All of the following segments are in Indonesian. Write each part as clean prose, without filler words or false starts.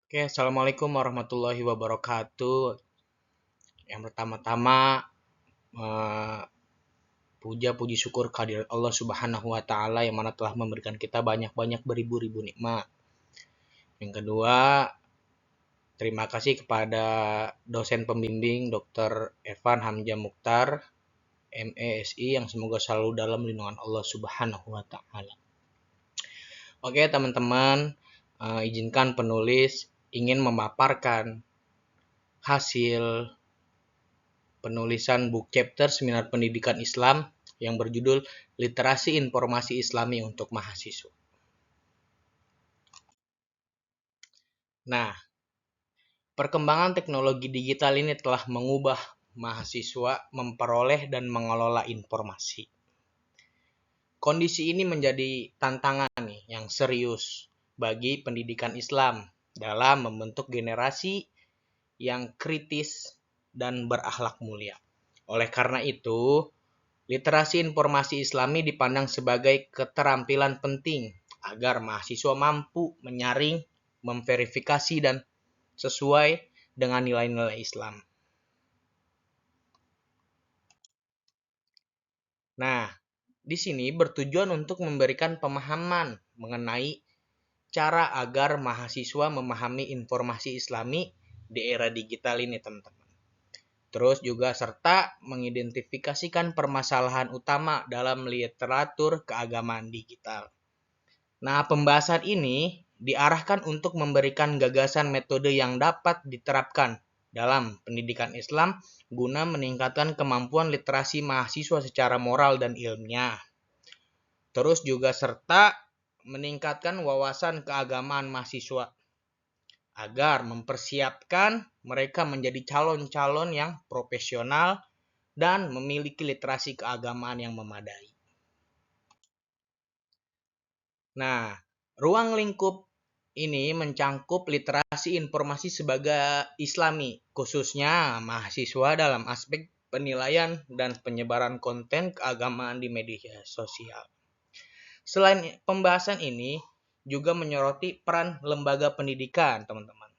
Oke, Assalamualaikum warahmatullahi wabarakatuh. Yang pertama-tama, eh, puja puji syukur kehadirat Allah Subhanahu wa Ta'ala yang mana telah memberikan kita banyak-banyak beribu-ribu nikmat. Yang kedua, terima kasih kepada dosen pembimbing Dr. Evan Hamzah Mukhtar, MESI, yang semoga selalu dalam lindungan Allah Subhanahu wa Ta'ala. Oke, teman-teman, izinkan penulis ingin memaparkan hasil penulisan book chapter Seminar Pendidikan Islam yang berjudul Literasi Informasi Islami untuk Mahasiswa. Nah, perkembangan teknologi digital ini telah mengubah mahasiswa memperoleh dan mengelola informasi. Kondisi ini menjadi tantangan yang serius bagi pendidikan Islam dalam membentuk generasi yang kritis dan berakhlak mulia. Oleh karena itu, literasi informasi Islami dipandang sebagai keterampilan penting agar mahasiswa mampu menyaring, memverifikasi, dan sesuai dengan nilai-nilai Islam. Nah, di sini bertujuan untuk memberikan pemahaman mengenai cara agar mahasiswa memahami informasi Islami di era digital ini, teman-teman. Terus juga serta mengidentifikasikan permasalahan utama dalam literatur keagamaan digital. Nah, pembahasan ini diarahkan untuk memberikan gagasan metode yang dapat diterapkan dalam pendidikan Islam guna meningkatkan kemampuan literasi mahasiswa secara moral dan ilmiah. Terus juga serta meningkatkan wawasan keagamaan mahasiswa agar mempersiapkan mereka menjadi calon-calon yang profesional dan memiliki literasi keagamaan yang memadai. Nah, ruang lingkup ini mencangkup literasi informasi sebagai Islami, khususnya mahasiswa dalam aspek penilaian dan penyebaran konten keagamaan di media sosial. Selain pembahasan ini, juga menyoroti peran lembaga pendidikan, teman-teman.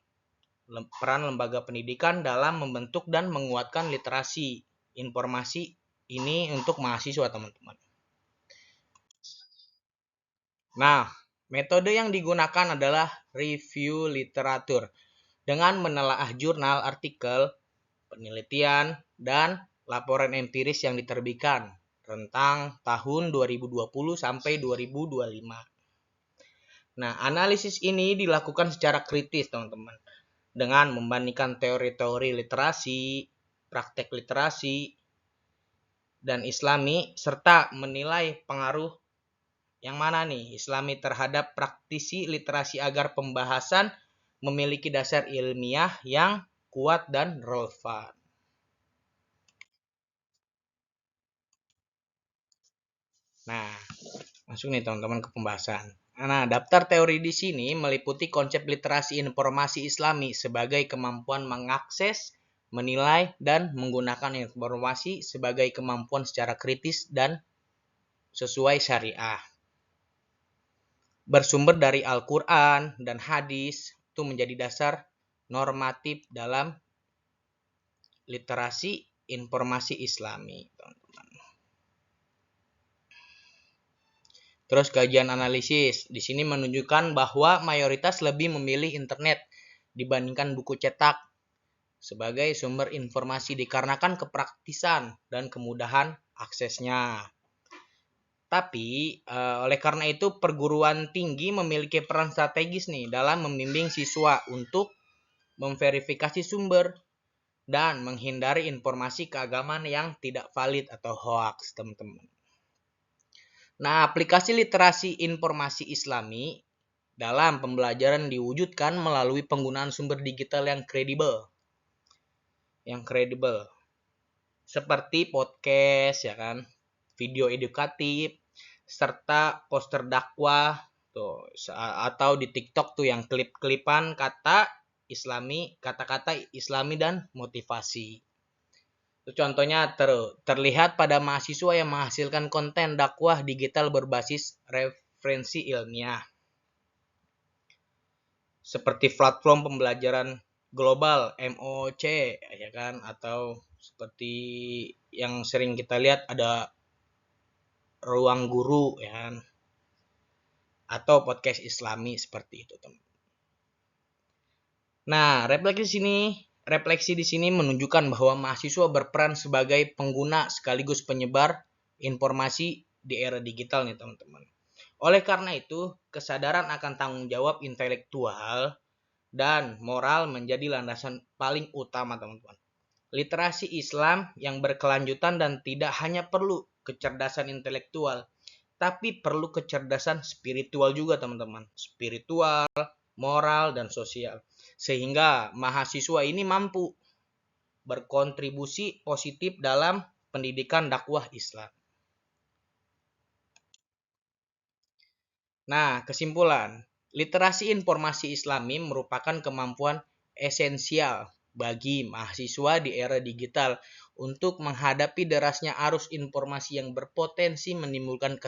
Peran lembaga pendidikan dalam membentuk dan menguatkan literasi informasi ini untuk mahasiswa, teman-teman. Nah, metode yang digunakan adalah review literatur dengan menelaah jurnal, artikel, penelitian, dan laporan empiris yang diterbitkan tentang tahun 2020 sampai 2025. Nah, analisis ini dilakukan secara kritis, teman-teman, dengan membandingkan teori-teori literasi, praktek literasi, dan Islami, serta menilai pengaruh yang mana nih Islami terhadap praktisi literasi agar pembahasan memiliki dasar ilmiah yang kuat dan relevan. Nah, masuk nih teman-teman ke pembahasan. Nah, daftar teori di sini meliputi konsep literasi informasi Islami sebagai kemampuan mengakses, menilai, dan menggunakan informasi sebagai kemampuan secara kritis dan sesuai syariah. Bersumber dari Al-Quran dan hadis itu menjadi dasar normatif dalam literasi informasi Islami, teman-teman. Terus kajian analisis di sini menunjukkan bahwa mayoritas lebih memilih internet dibandingkan buku cetak sebagai sumber informasi dikarenakan kepraktisan dan kemudahan aksesnya. Tapi oleh karena itu perguruan tinggi memiliki peran strategis nih dalam membimbing siswa untuk memverifikasi sumber dan menghindari informasi keagamaan yang tidak valid atau hoax, teman-teman. Nah, aplikasi literasi informasi Islami dalam pembelajaran diwujudkan melalui penggunaan sumber digital yang kredibel. Seperti podcast, ya kan, video edukatif, serta poster dakwah tuh, atau di TikTok tuh yang klip-klipan kata-kata Islami dan motivasi. Contohnya terlihat pada mahasiswa yang menghasilkan konten dakwah digital berbasis referensi ilmiah. seperti platform pembelajaran global MOOC ya kan, atau seperti yang sering kita lihat ada ruang guru ya kan, atau podcast Islami seperti itu teman. Nah, refleksi di sini menunjukkan bahwa mahasiswa berperan sebagai pengguna sekaligus penyebar informasi di era digital nih teman-teman. Oleh karena itu, kesadaran akan tanggung jawab intelektual dan moral menjadi landasan paling utama teman-teman. Literasi Islam yang berkelanjutan dan tidak hanya perlu kecerdasan intelektual, tapi perlu kecerdasan spiritual juga teman-teman. Spiritual, moral, dan sosial. Sehingga mahasiswa ini mampu berkontribusi positif dalam pendidikan dakwah Islam. Nah, kesimpulan. Literasi informasi Islami merupakan kemampuan esensial bagi mahasiswa di era digital untuk menghadapi derasnya arus informasi yang berpotensi menimbulkan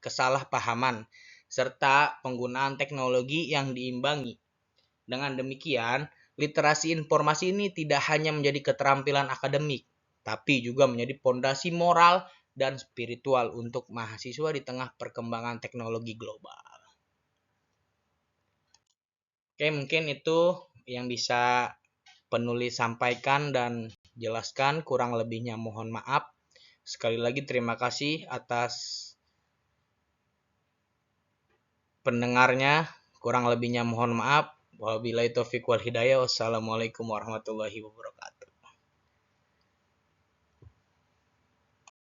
kesalahpahaman serta penggunaan teknologi yang diimbangi. Dengan demikian, literasi informasi ini tidak hanya menjadi keterampilan akademik, tapi juga menjadi fondasi moral dan spiritual untuk mahasiswa di tengah perkembangan teknologi global. Oke, mungkin itu yang bisa penulis sampaikan dan jelaskan. Kurang lebihnya mohon maaf. Sekali lagi terima kasih atas pendengarnya. Kurang lebihnya mohon maaf. Wabillahi taufiq wal hidayah. Wassalamualaikum warahmatullahi wabarakatuh.